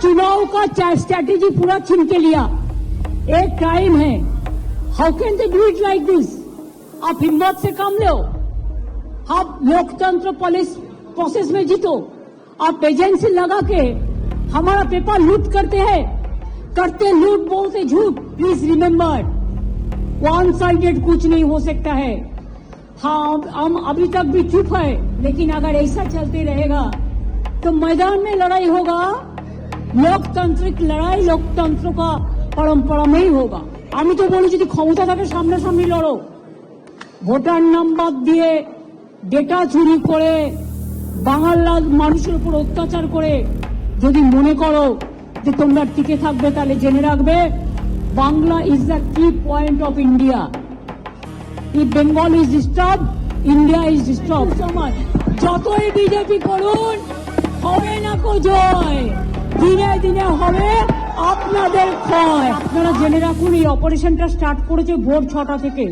चुनाव का स्ट्रैटेजी पूरा छीन के लिया, एक क्राइम है। How can they do it like this? आप हिम्मत से काम लो, आप लोकतंत्र प्रोसेस में जीतो। आप एजेंसी लगा के हमारा पेपर लूट करते हैं, करते लूट बोलते झूठ। प्लीज रिमेम्बर, वन साइडेड कुछ नहीं हो सकता है। हाँ, हम अभी तक भी चुप है, लेकिन अगर ऐसा चलते रहेगा तो मैदान में लड़ाई होगा, लोकतांत्रिक लड़ाई लोकतंत्र का परंपरा में ही होगा। আমি তো বলি যদি ক্ষমতা থাকে সামনাসামনি লড়ো, ভোটার নাম্বার দিয়ে ডেটা চুরি করে বাংলার মানুষের উপর অত্যাচার করে যদি মনে করো যে তোমরা টিকে থাকবে, তাহলে জেনে রাখবে বাংলা ইজ দ্য কি point of India. If Bengal is disturb, India is disturb. যতই বিজেপি করুন, হবে না কো জয়, দিনে দিনে হবে আপনাদের ক্ষয়। আপনারা জেনে রাখুন, এই অপারেশনটা স্টার্ট করেছে ভোর 6টা থেকে,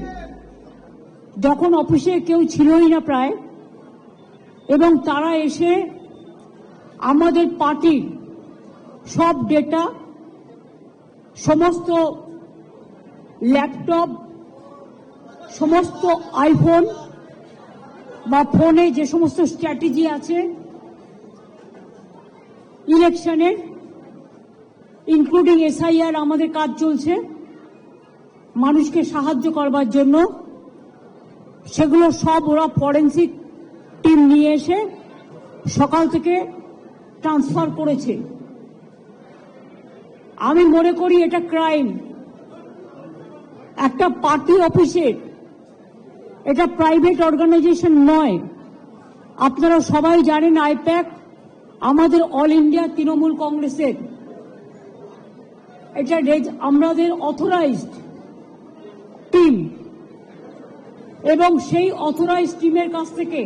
যখন অফিসে কেউ ছিলই না প্রায়, এবং তারা এসে আমাদের পার্টির সব ডেটা, সমস্ত ল্যাপটপ, সমস্ত আইফোন বা ফোনে যে সমস্ত স্ট্র্যাটেজি আছে ইলেকশনের, ইনক্লুডিং এসআইআর, আমাদের কাজ চলছে মানুষকে সাহায্য করবার জন্য, সেগুলো সব ওরা ফরেন্সিক টিম নিয়ে এসে সকাল থেকে ট্রান্সফার করেছে। আমি মনে করি এটা ক্রাইম। একটা পার্টি অফিসের, এটা প্রাইভেট অর্গানাইজেশন নয়। আপনারা সবাই জানেন আইপ্যাক আমাদের অল ইন্ডিয়া তৃণমূল কংগ্রেসের, এটা আমাদের অথরাইজড টিম, এবং সেই অথরাইজড টিমের কাছ থেকে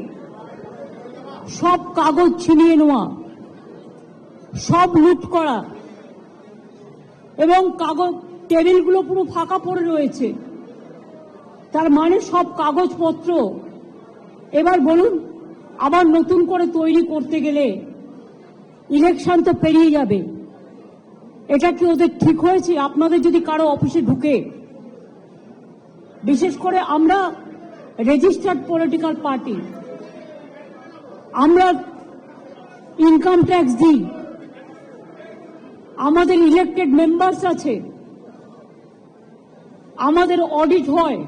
সব কাগজ ছিনিয়ে নেওয়া, সব লুট করা, এবং কাগজ টেবিলগুলো পুরো ফাঁকা পড়ে রয়েছে। তার মানে সব কাগজপত্র এবার বলুন আবার নতুন করে তৈরি করতে গেলে ইলেকশন তো পেরিয়ে যাবে। এটা কি ওদের ঠিক হয়েছে? আপনাদের যদি কারো অফিসে ঢুকে, বিশেষ করে আমরা রেজিস্টার্ড পলিটিক্যাল পার্টি, আমরা ইনকাম ট্যাক্স দিই, আমাদের ইলেক্টেড মেম্বার্স আছে, আমাদের অডিট হয়।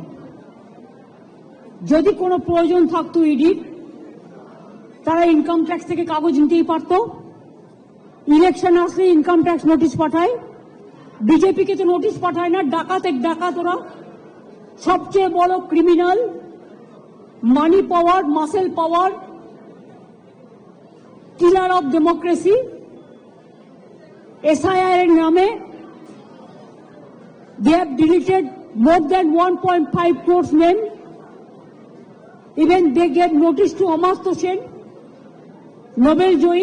যদি কোনো প্রয়োজন থাকতো ইডির, তারা ইনকাম ট্যাক্স থেকে কাগজ নিতেই পারত। ইলেকশন আসলে ইনকাম ট্যাক্স নোটিশ পাঠায়, বিজেপিকে তো নোটিশ পাঠায় না। ডাকাত ওরা, সবচেয়ে বড় criminal, money power, muscle power, killer of democracy. SIR এর নামে they have deleted more than 1.5 crores name. Even they gave notice to Amartya Sen, Nobel Joy.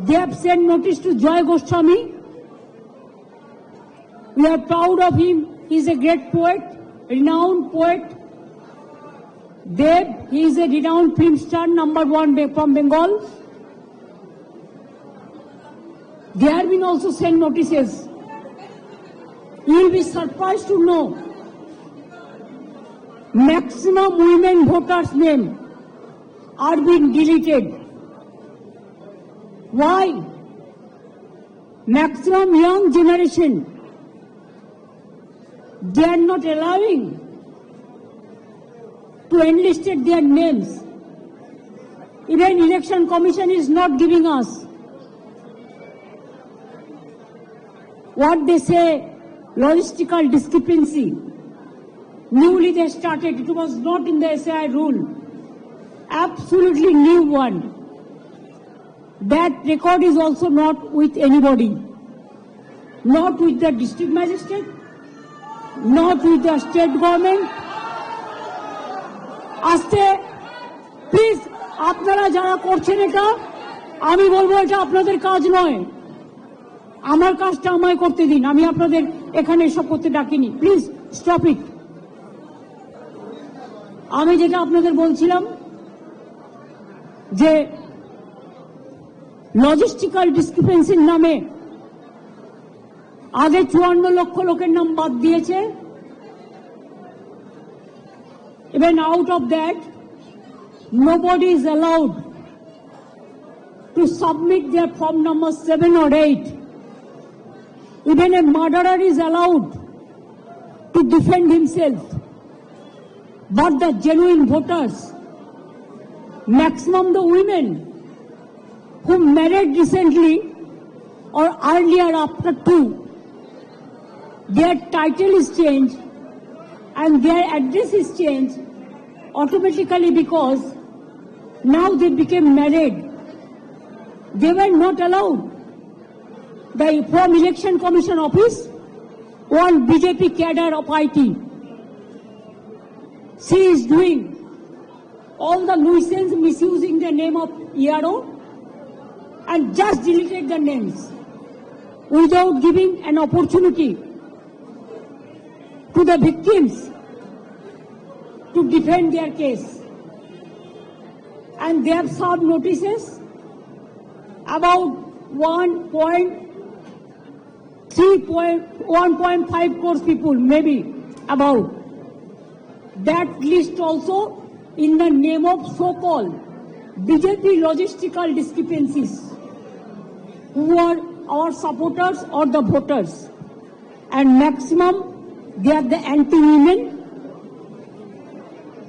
They have sent notice to Joy Goswami. We are proud of him. He is a great poet, renowned poet. Dev, he is a renowned film star, #1 from Bengal. They have been also sent notices. You will be surprised to know maximum women voters' name are being deleted. Why? Maximum young generation, they are not allowing to enlist their names. Even Election Commission is not giving us what they say logistical discrepancy. Newly they started, it was not in the SAI rule, absolutely new one. That record is also not with anybody, not with the district magistrate, not with the state government. আস্তে please, আপনারা যারা করছেন এটা, আমি বলবো এটা আপনাদের কাজ নয়। আমার কাজটা আমায় করতে দিন, আমি আপনাদের এখানে এসব করতে ডাকিনি। Please stop it. আমি যেটা আপনাদের বলছিলাম যে লজিস্টিক্যাল ডিসক্রিপেন্সির নামে আগে 54 লক্ষ লোকের নাম বাদ দিয়েছে। Even out of that, nobody is allowed to submit their form number 7 or 8. Even a murderer is allowed to defend himself. But the genuine voters, maximum the women who married recently or earlier after 2, their title is changed and their address is changed automatically because now they became married. They were not allowed. From Election Commission office, one BJP cadre of IT, she is doing all the nuisance misusing the name of ERO and just deleted the names without giving an opportunity to the victims to defend their case. And they have served notices about 1.5 crores people, maybe about. That list also in the name of so-called BJP logistical discrepancies, who are our supporters or the voters. And maximum, they are the anti-women.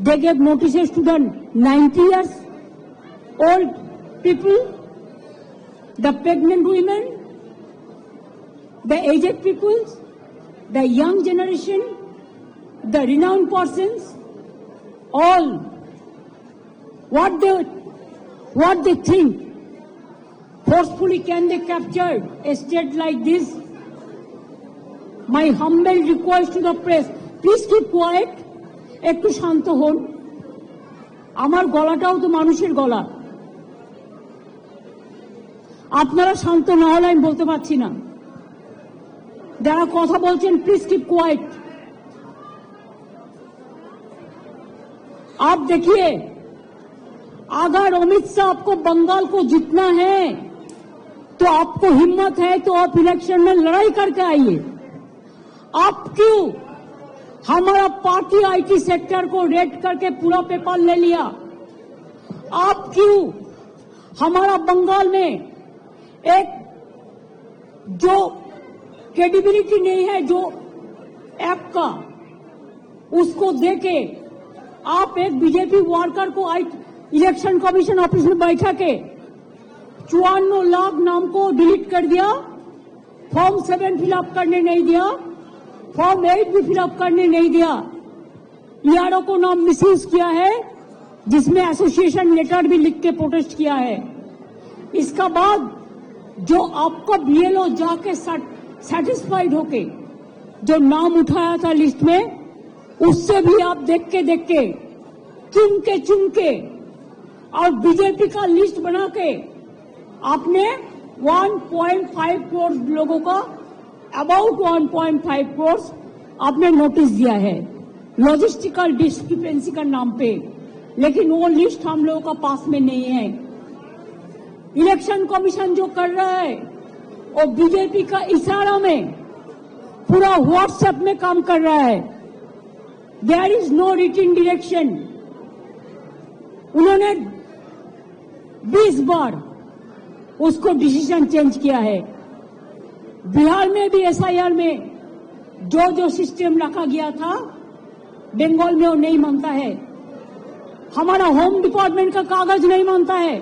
They gave notices to the 90 years old people, the pregnant women, the aged people, the young generation, the renowned persons, all. What they think, forcefully can they capture a state like this? My humble request to the press, please keep quiet. একটু শান্ত হন, আমার গলাটাও তো মানুষের গলা। আপনারা শান্ত না হলে আমি বলতে পারছি না। যারা কথা বলছেন প্লিজ কিপ কোয়াইট। आप देखिए, अगर अमित शाह आपको बंगाल को जीतना है तो आपको हिम्मत है तो आप इलेक्शन में लड़ाई करके आइए। आप क्यों हमारा पार्टी आईटी सेक्टर को रेड करके पूरा पेपर ले लिया? आप क्यों हमारा बंगाल में एक जो क्रेडिबिलिटी नहीं है जो ऐप का, उसको देके आप एक बीजेपी वर्कर को इलेक्शन कमीशन ऑफिस में बैठा के 54 लाख नाम को डिलीट कर दिया, फॉर्म 7 फिलअप करने नहीं दिया, फॉर्म 8 भी फिलअप करने नहीं दिया, ईआरओ को नाम मिसयूज किया है, जिसमें एसोसिएशन लेटर भी लिख के प्रोटेस्ट किया है। इसका बाद जो आपको बीएलओ जाके सेटिस्फाइड होके जो नाम उठाया था लिस्ट में, उससे भी आप देख के चुन के और बीजेपी का लिस्ट बना के आपने 1.5 करोड़ लोगों का, अबाउट 1.5 करोड़ आपने नोटिस दिया है लॉजिस्टिकल डिस्क्रिपेंसी का नाम पे, लेकिन वो लिस्ट हम लोगों का पास में नहीं है। इलेक्शन कमीशन जो कर रहा है वो बीजेपी का इशारा में पूरा व्हाट्सएप में काम कर रहा है। There is no written direction. उन्होंने 20 बार उसको डिसीजन चेंज किया है। बिहार में भी एसआईआर में जो सिस्टम रखा गया था, बंगाल में वो नहीं मानता है। हमारा होम डिपार्टमेंट का कागज नहीं मानता है,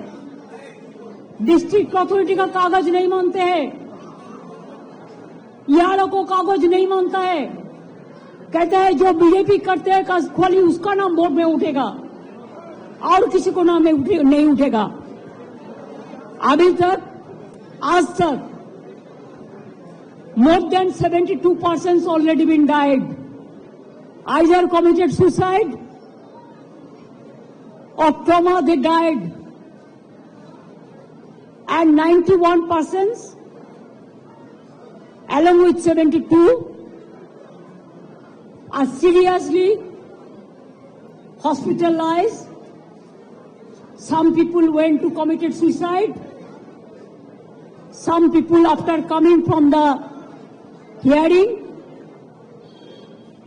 डिस्ट्रिक्ट अथॉरिटी का कागज नहीं मानते हैं, ईआरओ को कागज नहीं मानता है। कहते हैं जो बीजेपी करते हैं खाली उसका नाम बोर्ड में उठेगा और किसी को नाम नहीं उठेगा। अभी तक आज तक more than 72 persons already been died, either committed suicide or trauma they died, and 91 persons along with 72 are seriously hospitalized. Some people went to committed suicide. some people after coming from the hearing,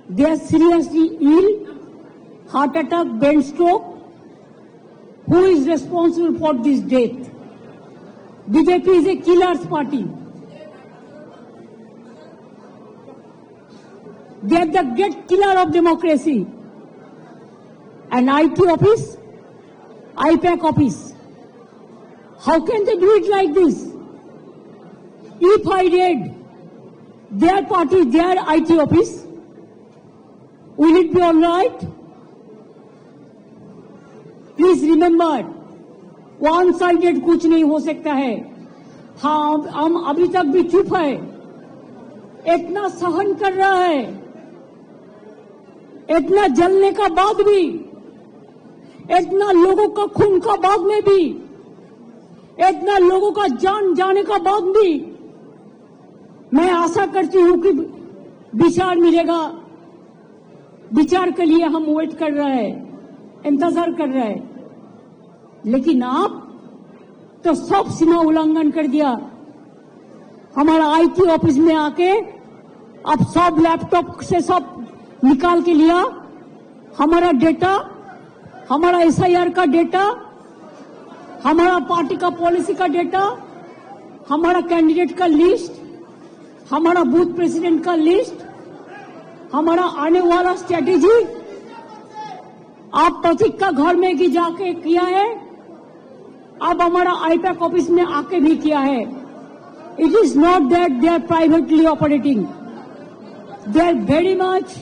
they are seriously ill, heart attack, brain stroke. Who is responsible for this death? BJP is a killer's party. They are the great killer of democracy. An IT office, IPAC office. How can they do it like this? If I read their party, their IT office, will it be all right? Please remember, one sided कुछ नहीं हो सकता है. हाँ, हम अभी तक भी चुप है. इतना सहन कर रहा है, इतना जलने का बाद भी, इतना लोगों का खून का बाद में भी, इतना लोगों का जान जाने का बाद भी, मैं आशा करती हूं कि विचार मिलेगा. विचार के लिए हम वेट कर रहे हैं, इंतजार कर रहे हैं. लेकिन आप तो सब सीमा उल्लंघन कर दिया. हमारा आईटी ऑफिस में आके आप सब लैपटॉप से सब निकाल के लिया. हमारा डेटा, हमारा एसआईआर का डेटा, हमारा पार्टी का पॉलिसी का डेटा, हमारा कैंडिडेट का लिस्ट, हमारा बूथ प्रेसिडेंट का लिस्ट, हमारा आने वाला स्ट्रेटेजी आप प्रतीक का घर में भी जाके किया है. अब हमारा आईपैक ऑफिस में आके भी किया है. It is not that they are privately operating. They are very much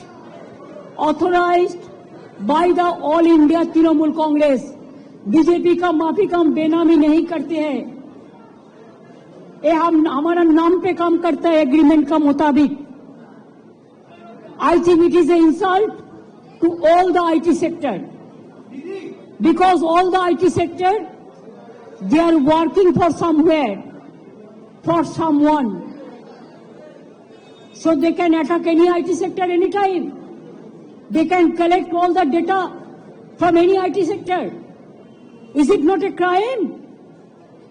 authorised by the All India Trinamool Congress. BJP का माफी का हम बेनामी नहीं करते हैं. ये हम हमारा नाम पे काम करता है एग्रीमेंट का मुताबिक. I think it is an insult to all the IT sector, because all the IT sector, they are working for somewhere, for someone, so they can attack any IT sector anytime. They can collect all the data from any IT sector. Is it not a crime?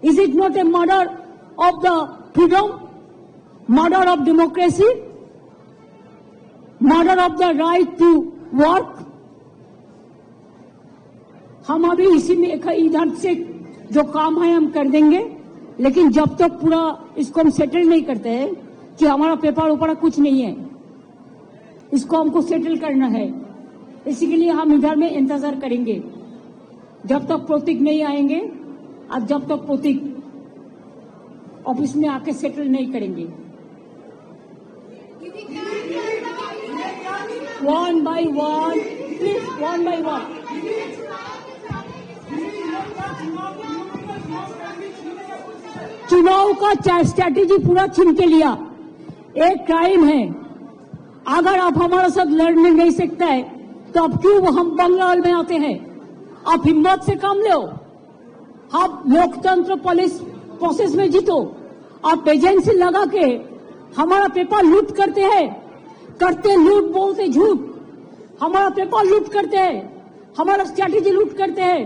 Is it not a murder of the freedom, murder of democracy, murder of the right to work? हम अभी इसी में इधर से जो काम है हम कर देंगे, लेकिन जब तक पूरा इसको हम सेटल नहीं करते हैं कि हमारा पेपर ऊपर कुछ नहीं है, इसको हमको सेटल करना है. इसी के लिए हम इधर में इंतजार करेंगे जब तक प्रतीक नहीं आएंगे और जब तक प्रतीक ऑफिस में आके सेटल नहीं करेंगे. One by one, please, one by one. चुनाव का स्ट्रैटेजी पूरा छीन के लिया. एक क्राइम है. अगर आप हमारे साथ लड़ने नहीं सकते हैं तो अब क्यों हम बंगाल में आते हैं? आप हिम्मत से काम लो. आप लोकतंत्र पुलिस प्रोसेस में जीतो. आप एजेंसी लगा के हमारा पेपर लूट करते हैं, करते लूट, बोलते झूठ. हमारा पेपर लूट करते हैं, हमारा स्ट्रैटेजी लूट करते हैं,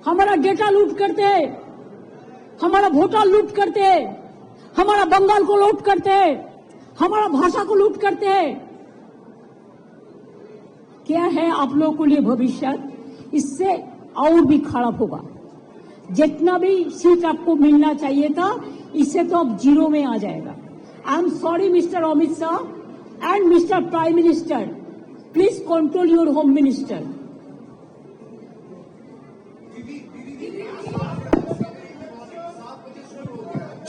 हमारा डेटा लूट करते हैं, हमारा वोटर लूट करते हैं, हमारा बंगाल को लूट करते हैं, हमारा भाषा को लूट करते हैं. क्या है आप लोगों के लिए भविष्य? इससे और भी खराब होगा. जितना भी सीट आपको मिलना चाहिए था, इससे तो अब जीरो में आ जाएगा. I am sorry mister Amit Shah and Mr. Prime Minister, please control your Home Minister.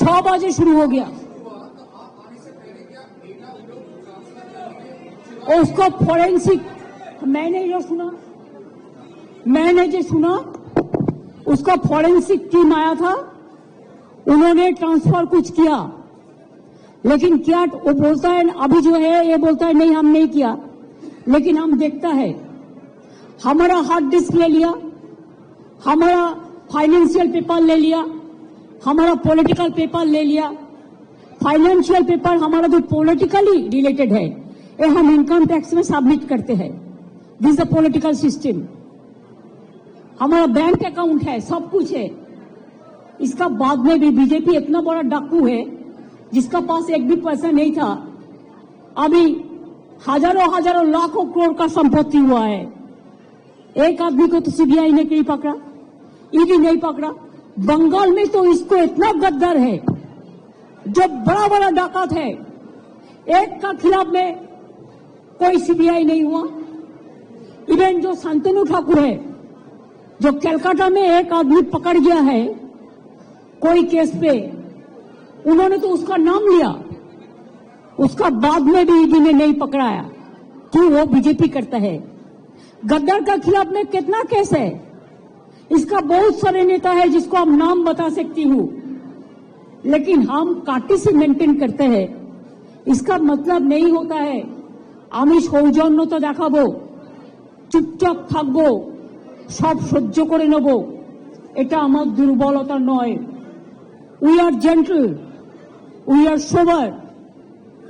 छह बजे शुरू हो गया. और उसको फोरेंसिक, मैंने जो सुना उसका फोरेंसिक टीम आया था, उन्होंने ट्रांसफर कुछ किया, लेकिन क्या वो बोलता है अभी जो है, ये बोलता है नहीं हम नहीं किया. लेकिन हम देखता है हमारा हार्ड डिस्क ले लिया, हमारा फाइनेंशियल पेपर ले लिया, हमारा पॉलिटिकल पेपर ले लिया. फाइनेंशियल पेपर हमारा जो पॉलिटिकली रिलेटेड है, ये हम इनकम टैक्स में सबमिट करते हैं. This is a political system. हमारा बैंक अकाउंट है, सब कुछ है. इसका बाद में भी बीजेपी इतना बड़ा डाकू है जिसका पास एक भी पैसा नहीं था, अभी हजारों लाखों करोड़ का संपत्ति हुआ है। एक आदमी को तो सीबीआई ने नहीं पकड़ा, ईडी नहीं पकड़ा। बंगाल में तो इसको इतना गद्दार है, जो बड़ा बड़ा डाकत है, एक का खिलाफ में कोई सीबीआई नहीं हुआ। इवन जो शांतनु ठाकुर है, जो कलकत्ता में एक आदमी पकड़ गया है कोई केस पे, उन्होंने तो उसका नाम लिया, उसका बाद में भी ईडी ने नहीं पकड़ाया। क्यों? वो बीजेपी करता है। गद्दार का खिलाफ में कितना केस है, इसका बहुत सारे नेता है जिसको हम नाम बता सकती हूँ, लेकिन हम काटी से मेंटेन करते हैं। इसका मतलब नहीं होता है আমি সৌজন্যতা দেখাবো, চুপচাপ থাকবো, সব সহ্য করে নেব, এটা আমার দুর্বলতা নয়। We are gentle, we are sober,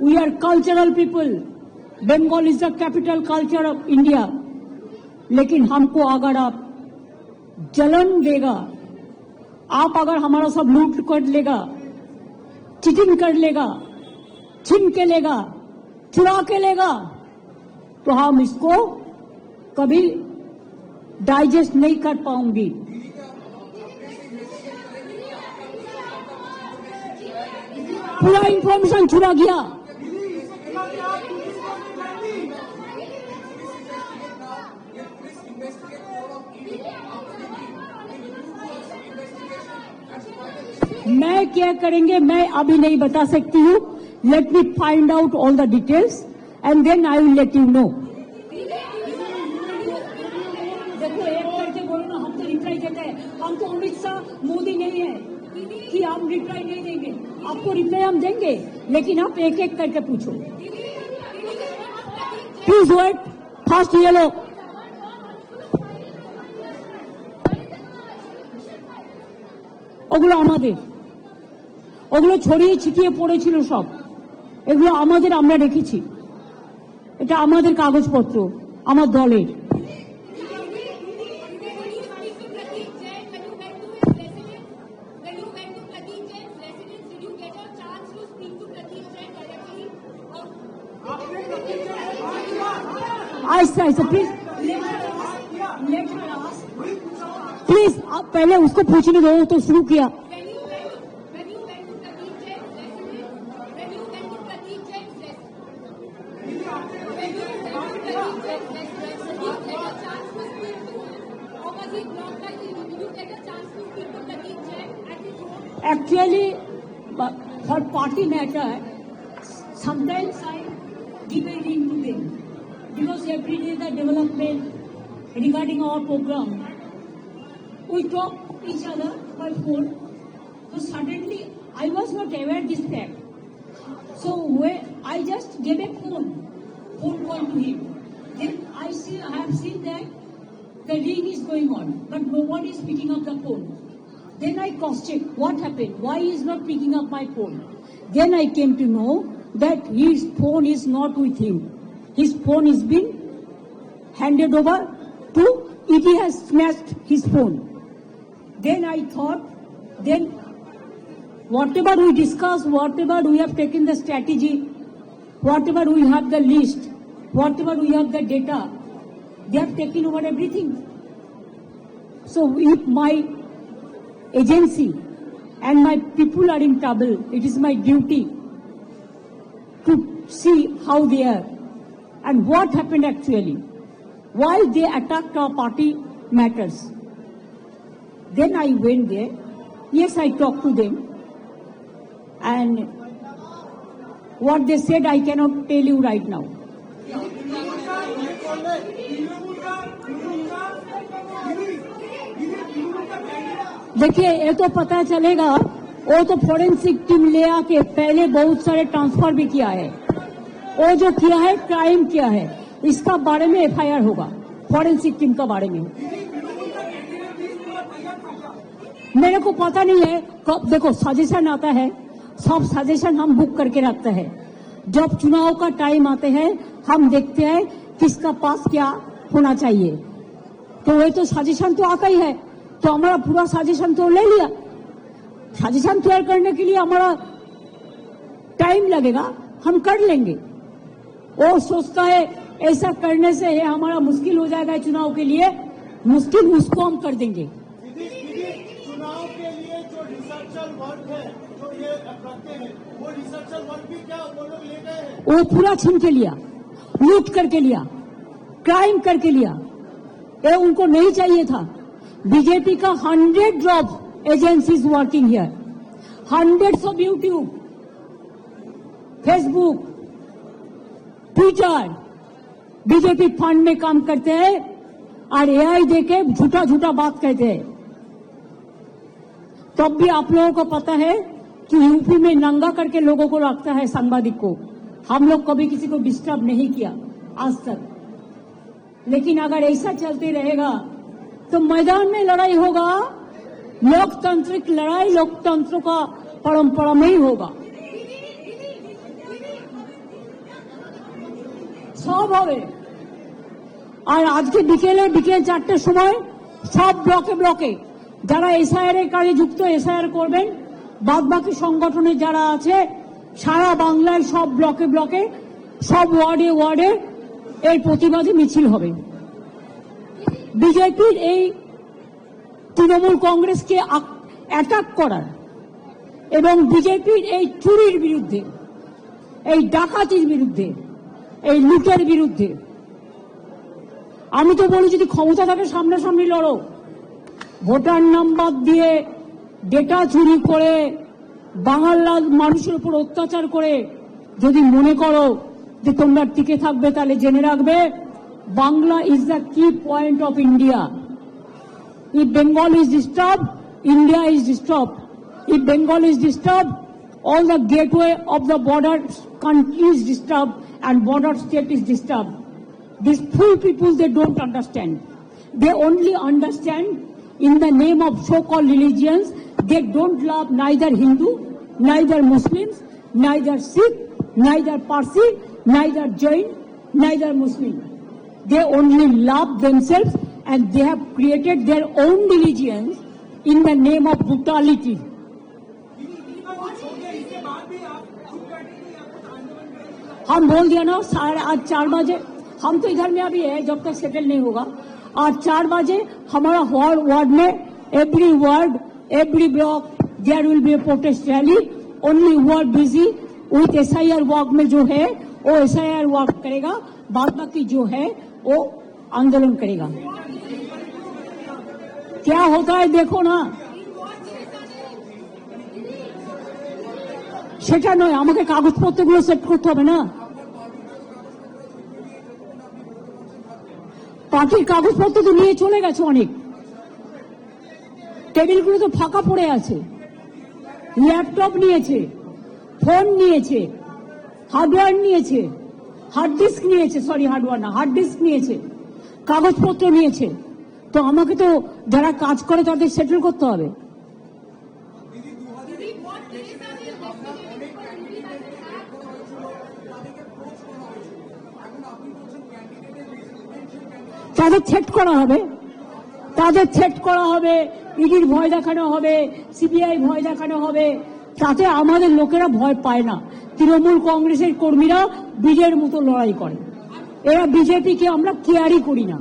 we are cultural people. Bengal is the capital culture of India. लेकिन हमको अगर आप जलन देगा, आप अगर हमारा सब लूट कर लेगा, चीटिंग कर लेगा, छीन के लेगा, चुरा के लेगा, तो हम इसको कभी डाइजेस्ट नहीं कर पाऊंगी। पूरा इंफॉर्मेशन चुरा गया। मैं क्या करेंगे मैं अभी नहीं बता सकती हूँ। Let me find out all the details and then I will let you know. देखो एक करके बोलो ना, हम तो रिप्लाई देते हैं। हम तो अमित शाह मोदी नहीं है कि हम रिप्लाई नहीं देंगे। आपको रिप्लाई हम देंगे, लेकिन आप एक एक करके पूछो। प्लीज वेट, फास्ट ये लो। ওগুলো আমাদের, ওগুলো ছড়িয়ে ছিটিয়ে পড়েছিল সব, এগুলো আমাদের, আমরা রেখেছি। এটা আমাদের কাগজপত্র, আমার দলের। ऐसा प्लीज आप पहले उसको पूछने दो, तो शुरू किया। Actually, for party matter, sometimes I give a ring to them because every day the development regarding our program, we talk each other by phone. So suddenly, I was not aware this fact. So I just gave a phone call to him. Then I have seen that the ring is going on, but no one is picking up the phone. Then I cross-checked what happened, why he is not picking up my phone. Then I came to know that his phone is not with him. His phone is been handed over to ED, has snatched his phone. Then I thought, then whatever we discussed, whatever we have taken the strategy, whatever we have the list, whatever we have the data, they have taken over everything. So if my agency and my people are in trouble, it is my duty to see how they are and what happened actually, why they attacked our party matters. Then I went there. Yes, I talked to them, and what they said I cannot tell you right now. देखिए, ये तो पता चलेगा। वो तो forensic team ले आके पहले बहुत सारे ट्रांसफर भी किया है। वो जो किया है, क्राइम किया है, इसका बारे में एफआईआर होगा फोरेंसिक टीम का बारे में। मेरे को पता नहीं है कब। देखो, सजेशन आता है, सब सजेशन हम बुक करके रखते हैं। जब चुनाव का टाइम आते हैं, हम देखते हैं किसका पास क्या होना चाहिए। तो वही तो सजेशन तो आता ही है, तो हमारा पूरा सजेशन तो ले लिया। सजेशन तैयार करने के लिए हमारा टाइम लगेगा, हम कर लेंगे। वो सोचता है ऐसा करने से ये हमारा मुश्किल हो जाएगा चुनाव के लिए, मुश्किल उसको हम कर देंगे। चुनाव के लिए जो रिसर्चर वर्क है जो ये करते हैं, वो रिसर्चर वर्क भी क्या वो लोग ले गए हैं? वो पूरा छीन के लिया, लूट करके लिया, क्राइम करके लिया। ये उनको नहीं चाहिए था। बीजेपी का 100 of agencies working here, hundreds of YouTube, Facebook, Twitter, BJP fund में काम करते हैं और एआई देके झूठा झूठा बात कहते हैं। तब भी आप लोगों को पता है कि यूपी में नंगा करके लोगों को रखता है सांबादिक को। हम लोग कभी किसी को डिस्टर्ब नहीं किया आज तक, लेकिन अगर ऐसा चलते रहेगा तो मैदान में लड़ाई होगा, लोकतांत्रिक लड़ाई लोकतंत्र का परंपरा में ही होगा। सब হবে। আর আজকে বিকেল 4টের সময় সব ব্লকে ব্লকে যারা এসআইআর এর কাজে যুক্ত এসআইআর করবেন, বাদ বাকি সংগঠনে যারা আছে সারা বাংলায় সব ব্লকে ব্লকে সব ওয়ার্ডে ওয়ার্ডে এর প্রতিবাদে মিছিল হবে। বিজেপির এই তৃণমূল কংগ্রেসকে অ্যাটাক করার এবং বিজেপির এই চুরির বিরুদ্ধে, এই ডাকাতির বিরুদ্ধে, এই লুটের বিরুদ্ধে আমি তো বলি যদি ক্ষমতা থাকে সামনাসামনি লড়ো। ভোটার নাম্বার দিয়ে ডেটা চুরি করে বাংলার মানুষের উপর অত্যাচার করে যদি মনে করো যে তোমরা টিকে থাকবে, তাহলে জেনে রাখবে বাংলা ইজ দ্য কি point of India. If Bengal is disturbed, India is disturbed. If Bengal is disturbed, all the gateway of the border country is disturbed and border state is disturbed. These fool people, they don't understand. They only understand in the name of so-called religions. They don't love neither Hindu, neither Muslims, neither Sikh, neither Parsi, neither Jain, neither Muslim. They only love themselves and they have created their own religions in the name of brutality. हम बोल दिया ना आज 4 बजे, हम तो इधर में अभी है जब तक सेटल नहीं होगा। आज 4 बजे हमारा वार्ड में every ward, every block there will be a protest rally. Only ward busy with SIR work में जो है वो एसआईआर वर्क करेगा, बाद बाकी जो है वो आंदोलन करेगा। क्या होता है देखो ना, সেটা নয়, আমাকে কাগজপত্রগুলো সেট করতে হবে না। পার্টির কাগজপত্র তো নিয়ে চলে গেছে অনেক, টেবিলগুলো তো ফাঁকা পড়ে আছে, ল্যাপটপ নিয়েছে, ফোন নিয়েছে, হার্ডওয়্যার নিয়েছে, হার্ড ডিস্ক নিয়েছে, সরি হার্ডওয়্যার না হার্ড ডিস্ক নিয়েছে, কাগজপত্র নিয়েছে। তো আমাকে তো যারা কাজ করে তাদের সেটেল করতে হবে। তাদের থ্রেট করা হবে, তাদের থ্রেট করা হবে, ইডির ভয় দেখানো হবে, সিবিআই ভয় দেখানো হবে। তাতে আমাদের লোকেরা ভয় পায় না। তৃণমূল কংগ্রেসের কর্মীরা বীজের মতো লড়াই করে। এরা বিজেপিকে আমরা কেয়ারই করি না।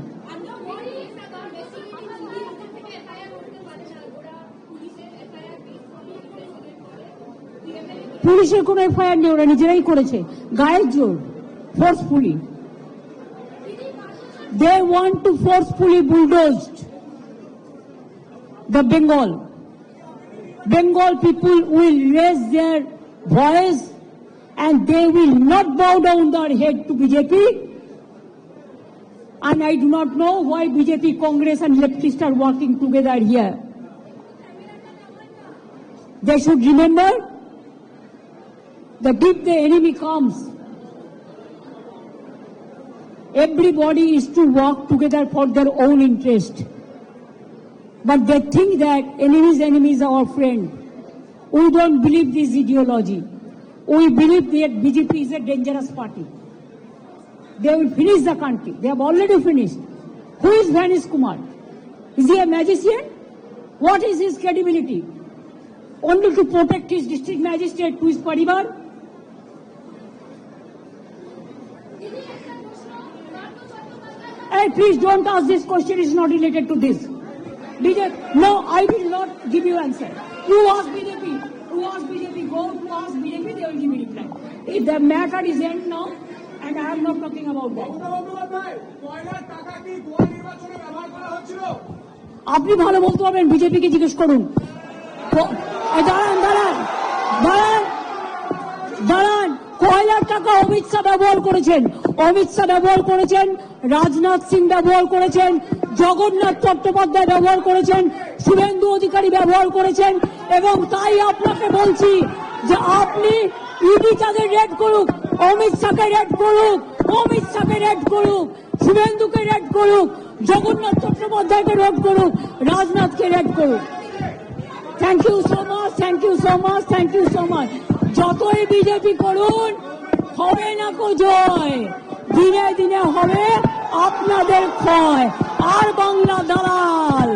পুলিশের কোনো এফআইআর নেই, ওরা নিজেরাই করেছে গায়ের জোর, forcefully. They want to forcefully bulldoze the Bengal. Bengal people will raise their voice and they will not bow down their head to BJP. And I do not know why BJP, Congress and leftists are working together here. They should remember that if the enemy comes, everybody is to work together for their own interest. But they think that enemies are our friend. We don't believe this ideology. We believe that BJP is a dangerous party. They will finish the country. They have already finished. Who is Vanish Kumar? Is he a magician? What is his credibility? only to protect his district magistrate to his paribar? Hey, please don't ask this question, it's not related to this. No, I will not give you answer. You ask BJP, go to ask BJP, they will give you reply. If the matter is end now, and I am not talking about that. আপনি ভালো বলতে পারবেন, BJP কে জিজ্ঞেস করুন। দাঁড়ান, কয়লার টাকা অমিত শাহ ব্যবহার করেছেন, রাজনাথ সিং ব্যবহার করেছেন, জগন্নাথ চট্টোপাধ্যায় ব্যবহার করেছেন, শুভেন্দু অধিকারী ব্যবহার করেছেন, এবং তাই আপনাকে বলছি যে আপনি ইডি তাদের রেড করুক, অমিত শাহকে রেড করুক, শুভেন্দুকে রেড করুক, জগন্নাথ চট্টোপাধ্যায়কে রেড করুক, রাজনাথকে রেড করুক। Thank you so much. যতই বিজেপি করুন, হবে না কো জয়, দিনে দিনে হবে আপনাদের ক্ষয়। আর বাংলা দালাল।